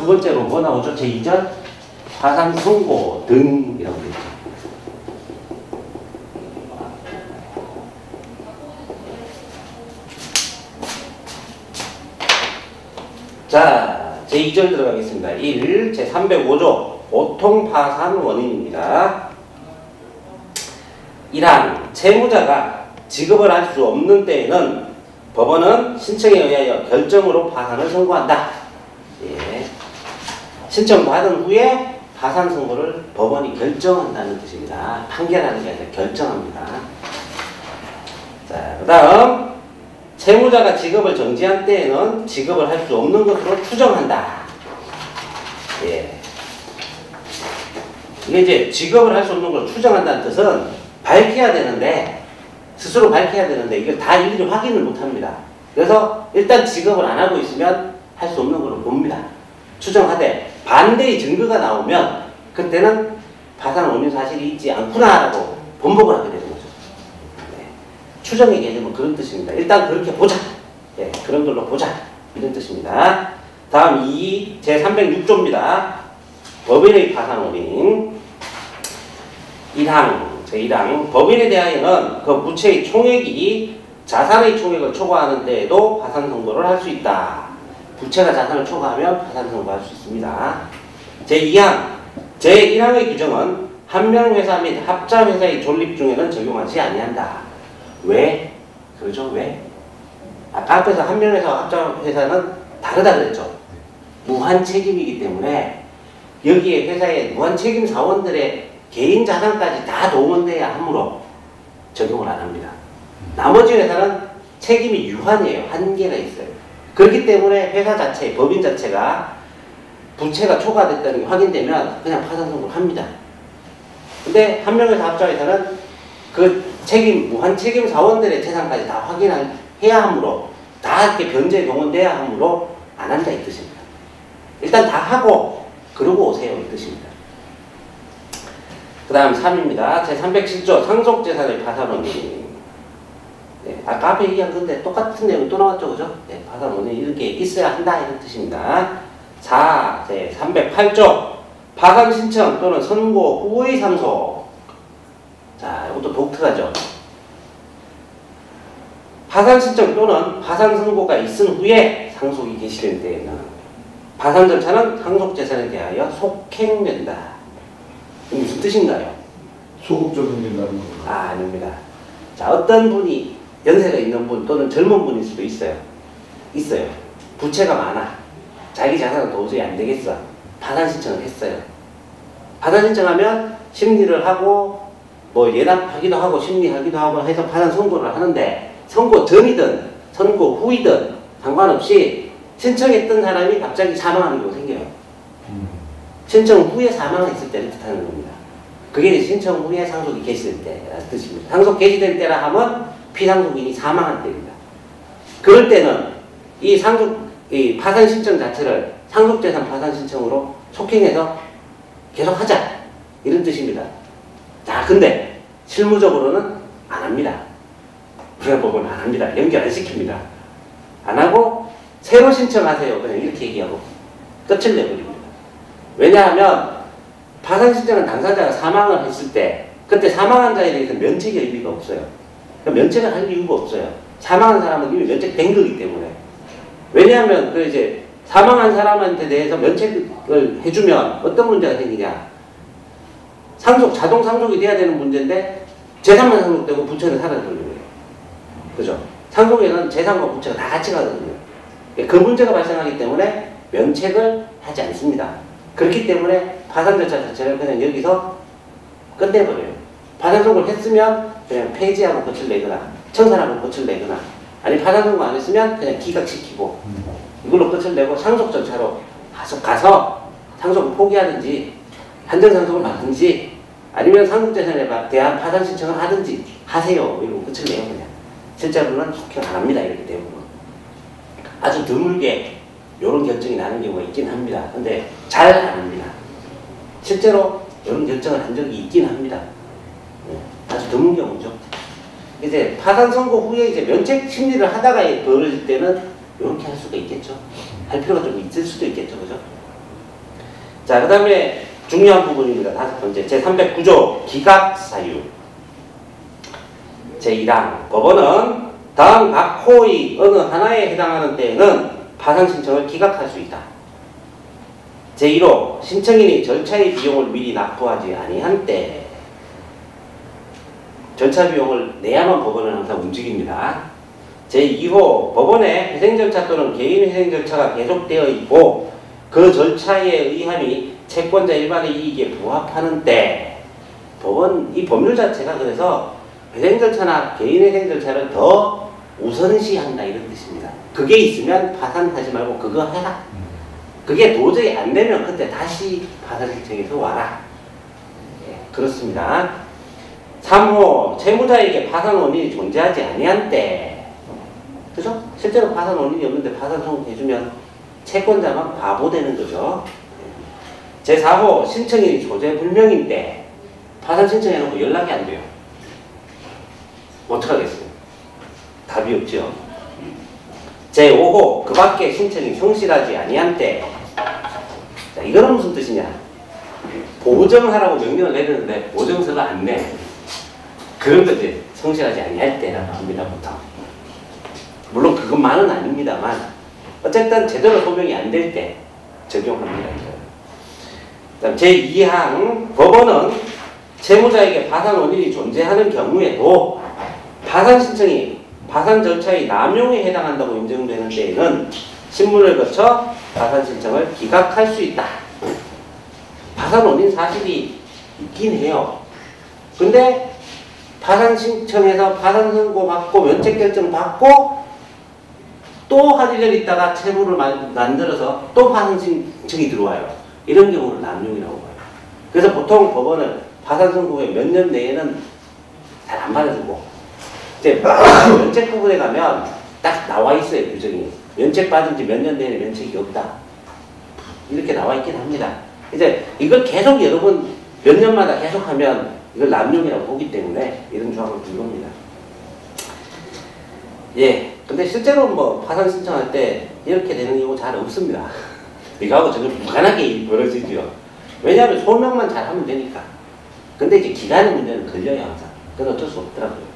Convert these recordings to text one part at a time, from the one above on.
두 번째로 뭐 나오죠? 제2절 파산 선고 등이라고 되어 있죠. 자, 제2절 들어가겠습니다. 1. 제305조 보통파산 원인입니다. 1항 채무자가 지급을 할 수 없는 때에는 법원은 신청에 의하여 결정으로 파산을 선고한다. 예. 신청받은 후에 파산 선고를 법원이 결정한다는 뜻입니다. 판결하는 게 아니라 결정합니다. 자, 그 다음 채무자가 지급을 정지한 때에는 지급을 할 수 없는 것으로 추정한다. 예. 이게 이제 지급을 할 수 없는 걸 추정한다는 뜻은 밝혀야 되는데, 스스로 밝혀야 되는데 이걸 다 일일이 확인을 못합니다. 그래서 일단 지급을 안 하고 있으면 할 수 없는 걸로 봅니다. 추정하되 반대의 증거가 나오면 그때는 파산 원인 사실이 있지 않구나라고 번복을 하게 되는 거죠. 네. 추정의 개념은 그런 뜻입니다. 일단 그렇게 보자. 네, 그런 걸로 보자. 이런 뜻입니다. 다음 2, 제306조입니다. 법인의 파산 원인. 1항, 제1항. 법인에 대하여는 그 부채의 총액이 자산의 총액을 초과하는 데에도 파산 선고를 할 수 있다. 부채가 자산을 초과하면 파산 선고할 수 있습니다. 제2항, 제1항의 규정은 한명회사 및 합자회사의 존립 중에는 적용하지 아니한다. 왜? 그러죠? 왜? 아까 앞에서 한명회사와 합자회사는 다르다 그랬죠? 무한 책임이기 때문에 여기에 회사의 무한 책임 사원들의 개인 자산까지 다 동원돼야 하므로 적용을 안 합니다. 나머지 회사는 책임이 유한이에요. 한계가 있어요. 그렇기 때문에 회사 자체, 법인 자체가 부채가 초과됐다는 게 확인되면 그냥 파산 선고를 합니다. 근데 한명회사 합자회사는 그 무한 책임 사원들의 재산까지 다 확인해야 하므로 다 이렇게 변제에 동원돼야 하므로 안 한다 이 뜻입니다. 일단 다 하고 그러고 오세요 이 뜻입니다. 그 다음 3입니다. 제307조 상속재산의 파산 원인. 네, 아까 앞에 얘기한 건데 똑같은 내용 또 나왔죠, 그죠? 네, 파산 원인 이렇게 있어야 한다 이런 뜻입니다. 4, 제308조 파산 신청 또는 선고 후의 상속. 자, 이것도 독특하죠. 파산 신청 또는 파산 선고가 있은 후에 상속이 개시된 때에는 파산 절차는 상속재산에 대하여 속행된다. 무슨 뜻인가요? 소급 적용된다는 겁니다. 아, 아닙니다. 자, 어떤 분이 연세가 있는 분 또는 젊은 분일 수도 있어요. 부채가 많아. 자기 자산은 도저히 안 되겠어. 파산 신청을 했어요. 파산 신청하면 심리를 하고 뭐 예납하기도 하고 심리하기도 하고 해서 파산 선고를 하는데 선고 전이든 선고 후이든 상관없이 신청했던 사람이 갑자기 사망하는 경우가 생겨요. 신청 후에 사망했을 때를 뜻하는 겁니다. 그게 신청 후에 상속이 개시될 때라는 뜻입니다. 상속 개시될 때라 하면 피상속인이 사망한 때입니다. 그럴 때는 이 파산 신청 자체를 상속재산 파산 신청으로 속행해서 계속 하자 이런 뜻입니다. 자, 근데 실무적으로는 안 합니다. 우리가 보면 안 합니다. 연결 안 시킵니다. 안 하고 새로 신청하세요. 그냥 이렇게 얘기하고 끝을 내버립니다. 왜냐하면 파산 신청은 당사자가 사망을 했을 때 그때 사망한 자에 대해서 면책의 의미가 없어요. 그러니까 면책을 할 이유가 없어요. 사망한 사람은 이미 면책된 거기 때문에. 왜냐하면 그 이제 사망한 사람한테 대해서 면책을 해주면 어떤 문제가 생기냐. 자동 상속이 돼야 되는 문제인데 재산만 상속되고 부채는 사라져버리는 거예요. 그죠? 상속에는 재산과 부채가 다 같이 가거든요. 그 문제가 발생하기 때문에 면책을 하지 않습니다. 그렇기 때문에 파산 절차 자체를 그냥 여기서 끝내버려요. 파산 선고를 했으면 그냥 폐지하고 고칠 내거나 청산하고 고칠 내거나 아니 파산 선고 안 했으면 그냥 기각시키고 이걸로 끝을 내고 상속 절차로 가서 상속을 포기하든지 한정상속을 받든지 아니면 상속재산에 대한 파산 신청을 하든지 하세요. 이러고 끝을 내요 그냥. 실제로는 속행 안 합니다. 이렇게 되면 아주 드물게 이런 결정이 나는 경우가 있긴 합니다. 근데 잘 안 합니다. 실제로 이런 결정을 한 적이 있긴 합니다. 네, 아주 드문 경우죠. 이제 파산 선고 후에 이제 면책 심리를 하다가 벌어질 때는 이렇게 할 수가 있겠죠. 할 필요가 좀 있을 수도 있겠죠, 그죠? 자, 그 다음에 중요한 부분입니다. 다섯 번째, 제309조 기각사유. 제1항 법원은 다음 각 호의 어느 하나에 해당하는 때에는 파산 신청을 기각할 수 있다. 제1호 신청인이 절차의 비용을 미리 납부하지 아니한 때 절차 비용을 내야만 법원은 항상 움직입니다. 제2호 법원의 회생 절차 또는 개인 회생 절차가 계속되어 있고 그 절차에 의함이 채권자 일반의 이익에 부합하는 때 법원 이 법률 자체가 그래서 회생 절차나 개인 회생 절차를 더 우선시한다 이런 뜻입니다. 그게 있으면 파산하지 말고 그거 해라. 그게 도저히 안 되면 그때 다시 파산 신청해서 와라. 예, 그렇습니다. 3호 채무자에게 파산 원인이 존재하지 아니한 때, 그죠? 실제로 파산 원인이 없는데 파산 청구해주면 채권자만 바보 되는 거죠. 제4호 신청인이 조제 불명인 때 파산 신청해놓고 연락이 안 돼요. 어떡하겠어요? 답이 없죠. 제5호 그 밖에 신청이 성실하지 아니한 때, 자, 이거는 무슨 뜻이냐? 보정하라고 명령을 내렸는데 보정서를 안 내. 그런 것들 성실하지 아니할 때라고 합니다. 보통. 물론 그것만은 아닙니다만 어쨌든 제대로 소명이 안 될 때 적용합니다. 그다음 제2항 법원은 채무자에게 파산 원인이 존재하는 경우에도 파산 신청이 파산 절차의 남용에 해당한다고 인정되는 때에는 신문을 거쳐 파산 신청을 기각할 수 있다. 파산 원인 사실이 있긴 해요. 근데 파산 신청해서 파산 선고 받고 면책 결정 받고 또 한 1년 있다가 채무를 만들어서 또 파산 신청이 들어와요. 이런 경우를 남용이라고 봐요. 그래서 보통 법원은 파산 선고 후에 몇 년 내에는 잘 안 받아주고 이제 면책 부분에 가면 딱 나와 있어요. 규정이. 면책 받은 지 몇 년 내에 면책이 없다. 이렇게 나와 있긴 합니다. 이제 이걸 계속 여러 번 몇 년마다 계속하면 이걸 남용이라고 보기 때문에 이런 조항을 둔 겁니다. 예. 근데 실제로 뭐 파산 신청할 때 이렇게 되는 경우 잘 없습니다. 이거하고 저는 무관하게 벌어지죠. 왜냐하면 소명만 잘하면 되니까. 근데 이제 기간의 문제는 걸려요 항상. 그건 어쩔 수 없더라고요.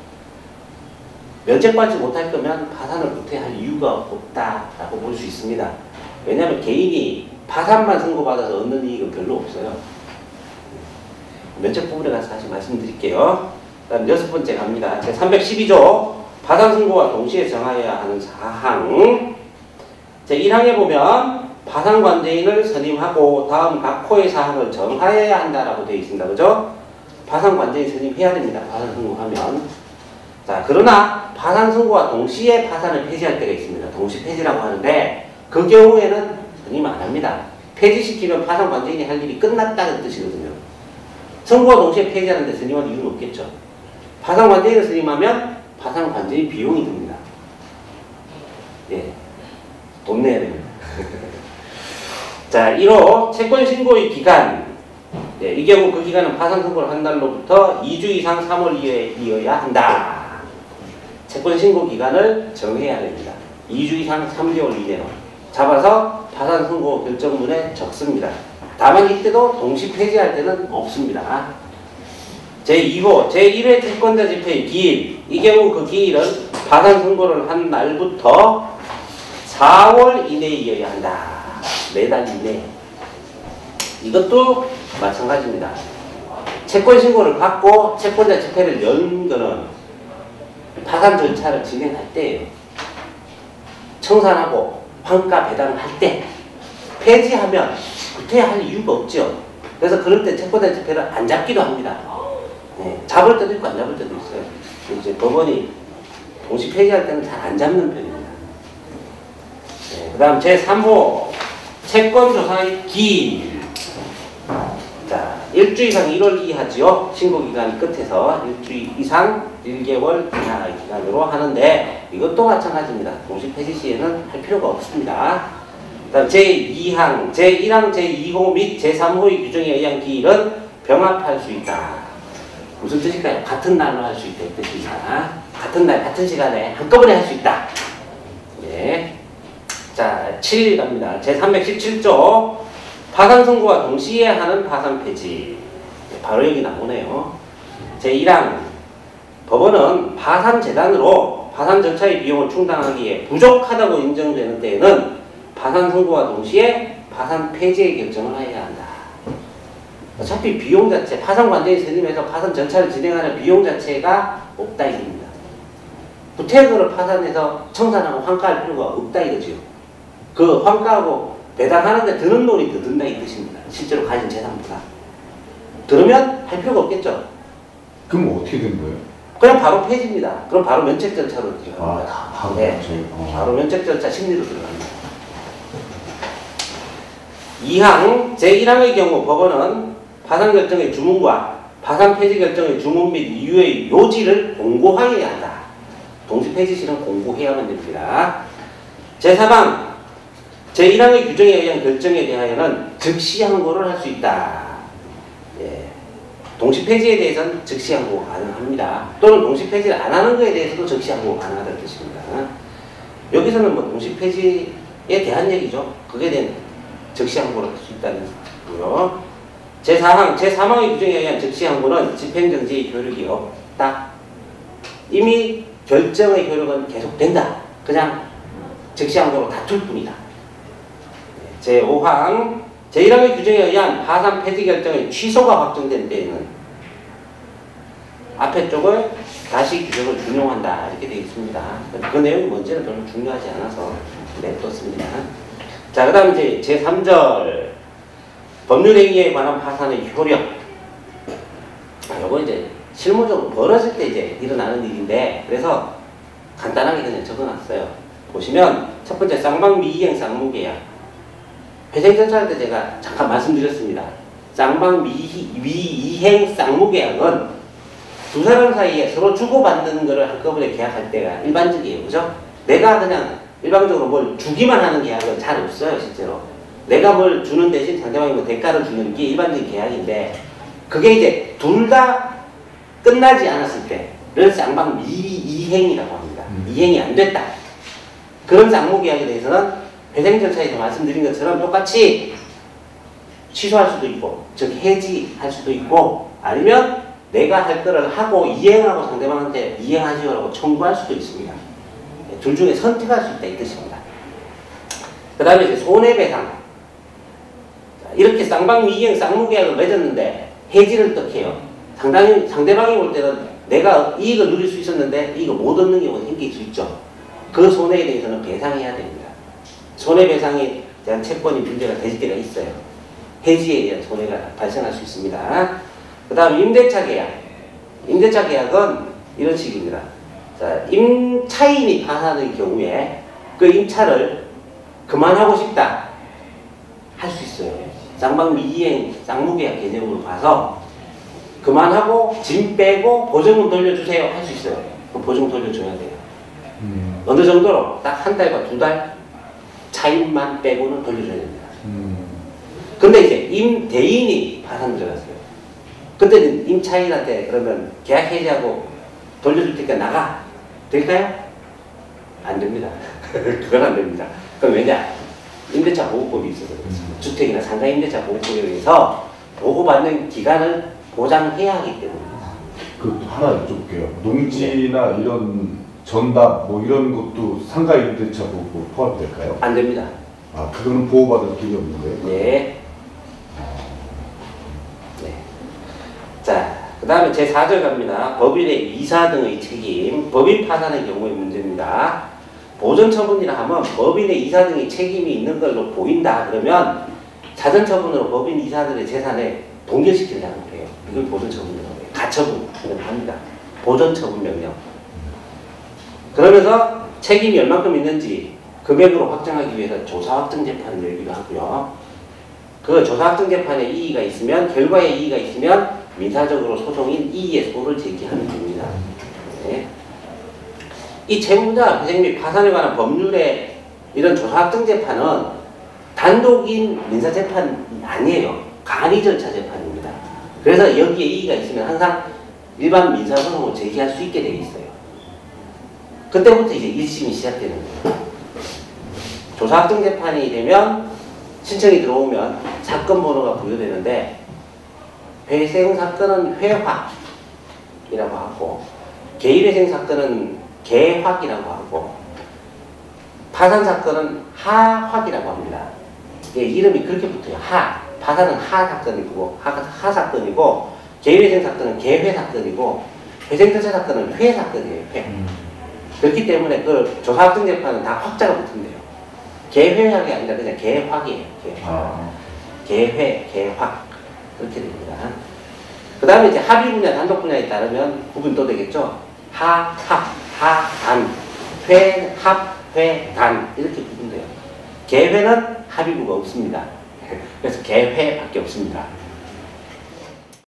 면책받지 못할 거면 파산을 못해 할 이유가 없다라고 볼 수 있습니다. 왜냐하면 개인이 파산만 선고받아서 얻는 이익은 별로 없어요. 면책 부분에 가서 다시 말씀드릴게요. 다음 6번째 갑니다. 제312조 파산 선고와 동시에 정하여야 하는 사항. 제1항에 보면 파산관제인을 선임하고 다음 각 호의 사항을 정하여야 한다라고 되어 있습니다. 그죠? 파산관제인 선임해야 됩니다. 파산 선고하면. 자, 그러나 파산 선고와 동시에 파산을 폐지할 때가 있습니다. 동시 폐지라고 하는데 그 경우에는 선임 안 합니다. 폐지시키면 파산관제인이 할 일이 끝났다는 뜻이거든요. 선고와 동시에 폐지하는데 선임할 이유는 없겠죠. 파산관제인을 선임하면 파산관제인 비용이 듭니다. 예, 돈 내야 됩니다. 자, 1호 채권신고의 기간. 예, 이 경우 그 기간은 파산 선고를 한 날로부터 2주 이상 3월 이어야 한다. 채권신고 기간을 정해야 됩니다. 2주 이상 3개월 이내로 잡아서 파산 선고 결정문에 적습니다. 다만 이때도 동시 폐지할 때는 없습니다. 제2호 제1회 채권자 집회의 기일. 이 경우 그 기일은 파산 선고를 한 날부터 4월 이내이어야 한다. 4달 이내. 이것도 마찬가지입니다. 채권 신고를 받고 채권자 집회를 연 거는 파산 절차를 진행할 때예요. 청산하고 환가 배당을 할 때. 폐지하면 구태야 할 이유가 없죠. 그래서 그럴 때 채권자 집회를 안 잡기도 합니다. 네, 잡을 때도 있고 안 잡을 때도 있어요. 이제 법원이 동시 폐지할 때는 잘 안 잡는 편입니다. 네, 그 다음 제3호 채권조사의 기일. 자, 1주 이상 1월 이하지요. 신고기간 끝에서 1주 이상 1개월 이하의 기간으로 하는데 이것도 마찬가지입니다. 동시 폐지 시에는 할 필요가 없습니다. 그 다음 제2항, 제1항, 제2호 및 제3호의 규정에 의한 기일은 병합할 수 있다. 무슨 뜻일까요? 같은 날로 할 수 있다 이 뜻입니다. 같은 날, 같은 시간에 한꺼번에 할 수 있다. 예. 자, 7 갑니다. 제317조 파산 선고와 동시에 하는 파산 폐지. 바로 여기 나오네요. 제1항 법원은 파산 재단으로 파산 절차의 비용을 충당하기에 부족하다고 인정되는 때에는 파산 선고와 동시에 파산 폐지의 결정을 해야 한다. 어차피 비용 자체, 파산 관계의 세림에서 파산 절차를 진행하는 비용 자체가 없다 이겁니다. 부채거를 파산해서 청산하고 환가할 필요가 없다 이거죠. 그 환가하고 배당하는데 드는 돈이 더 든다 이 뜻입니다. 실제로 가진 재산보다. 들으면 할 필요가 없겠죠. 그럼 어떻게 된 거예요? 그냥 바로 폐지입니다. 그럼 바로 면책 절차로 들어갑니다. 바로 네. 면책. 바로 면책 절차 심리로 들어갑니다. 2항 제1항의 경우 법원은 파산 결정의 주문과 파산 폐지 결정의 주문 및 이유의 요지를 공고하여야 한다. 동시 폐지 시는 공고해야만 됩니다. 제3항 제1항의 규정에 의한 결정에 대하여는 즉시 항고를 할 수 있다. 예. 동시 폐지에 대해서는 즉시 항고가 가능합니다. 또는 동시 폐지를 안 하는 것에 대해서도 즉시 항고가 가능하다는 뜻입니다. 여기서는 뭐 동시 폐지에 대한 얘기죠. 그게 대한 즉시 항고를 할 수 있다는 거고요. 제4항, 제3항의 규정에 의한 즉시 항고는 집행정지의 효력이 없다. 이미 결정의 효력은 계속된다. 그냥 즉시 항고로 다툴 뿐이다. 제5항, 제1항의 규정에 의한 파산 폐지 결정의 취소가 확정된 때에는 앞에 쪽을 다시 규정을 준용한다. 이렇게 되어 있습니다. 그 내용이 뭔지는 별로 중요하지 않아서 냅뒀습니다. 자, 그 다음 이제 제3절 법률행위에 관한 파산의 효력. 요거 이제 실무적으로 벌어질 때 이제 일어나는 일인데, 그래서 간단하게 그냥 적어놨어요. 보시면 첫 번째 쌍방미이행 쌍무계약. 회생절차할 때 제가 잠깐 말씀드렸습니다. 쌍방미이행 쌍무계약은 두 사람 사이에 서로 주고받는 거를 한꺼번에 계약할 때가 일반적이에요. 그죠? 내가 그냥 일반적으로 뭘 주기만 하는 계약은 잘 없어요, 실제로. 내가 뭘 주는 대신 상대방이 뭐 대가를 주는 게 일반적인 계약인데, 그게 이제 둘 다 끝나지 않았을 때를 쌍방미이행이라고 합니다. 이행이 안 됐다. 그런 쌍무계약에 대해서는 회생절차에서 말씀드린 것처럼 똑같이 취소할 수도 있고, 즉 해지할 수도 있고, 아니면 내가 할 거를 하고 이행하고 상대방한테 이행하시오라고 청구할 수도 있습니다. 둘 중에 선택할 수 있다 이 뜻입니다. 그 다음에 이제 손해배상. 이렇게 쌍방미이행 쌍무계약을 맺었는데 해지를 어떻게 해요? 상대방이 볼 때는 내가 이익을 누릴 수 있었는데 이익을 못 얻는 경우가 생길 수 있죠. 그 손해에 대해서는 배상해야 됩니다. 손해배상에 대한 채권이 문제가 되실 때가 있어요. 해지에 의한 손해가 발생할 수 있습니다. 그 다음 임대차 계약. 임대차 계약은 이런 식입니다. 자, 임차인이 파산의 경우에 그 임차를 그만하고 싶다. 할 수 있어요. 쌍방미이행 쌍무계약 개념으로 봐서 그만하고 짐 빼고 보증금 돌려주세요. 할 수 있어요. 그 보증금 돌려줘야 돼요. 어느 정도로 딱 한 달과 두 달 차임만 빼고는 돌려줘야 됩니다. 근데 이제 임대인이 파산 들어갔어요. 그때는 임차인한테 그러면 계약 해지하고 돌려줄 테니까 나가. 될까요? 안 됩니다. 그건 안 됩니다. 그럼 왜냐? 임대차 보호법이 있어서 그렇습니다. 주택이나 상가 임대차 보호법에 의해서 보호받는 기간을 보장해야 하기 때문입니다. 그 하나 여쭤볼게요. 농지나 이런 전답 뭐 이런 것도 상가 임대차 보호 포함될까요? 안 됩니다. 아, 그거는 보호받을 길이 없는 거예요? 네. 네. 자, 그 다음에 제4절 갑니다. 법인의 이사 등의 책임. 법인 파산의 경우의 문제입니다. 보전처분이라 하면 법인의 이사 등의 책임이 있는 걸로 보인다. 그러면 사전처분으로 법인 이사들의 재산에 동결시킨다는 거예요. 이걸 보전처분이라고 해요. 가처분을 합니다. 보전처분 명령. 그러면서 책임이 얼만큼 있는지 금액으로 확정하기 위해서 조사확정재판을 열기도 하고요. 그 조사확정재판에 이의가 있으면, 결과에 이의가 있으면 민사적으로 소송인 이의의 소를 제기하면 됩니다. 네. 이 채무자 회생 및 파산에 관한 법률의 이런 조사확정재판은 단독인 민사재판이 아니에요. 간이 절차 재판입니다. 그래서 여기에 이의가 있으면 항상 일반 민사소송을 제기할 수 있게 되어 있어요. 그때부터 이제 1심이 시작되는 거예요. 조사확정재판이 되면 신청이 들어오면 사건 번호가 부여되는데 회생 사건은 회화이라고 하고 개인회생 사건은 개화이라고 하고 파산 사건은 하화이라고 합니다. 예, 이름이 그렇게 붙어요. 파산은 하 사건이고 하 사건이고 개인회생 사건은 개회 사건이고 회생처차 사건은 회 사건이에요. 회. 그렇기 때문에 그 조사학생 재판은 다 확자가 붙은대요. 개회학이 아니라 그냥 개화이에요. 개회, 개화 그렇게 됩니다. 그 다음에 이제 합의 분야, 단독 분야에 따르면 구분이 또 되겠죠. 합, 단, 합, 단 이렇게 구분돼요. 개회는 합의부가 없습니다. 그래서 개회밖에 없습니다.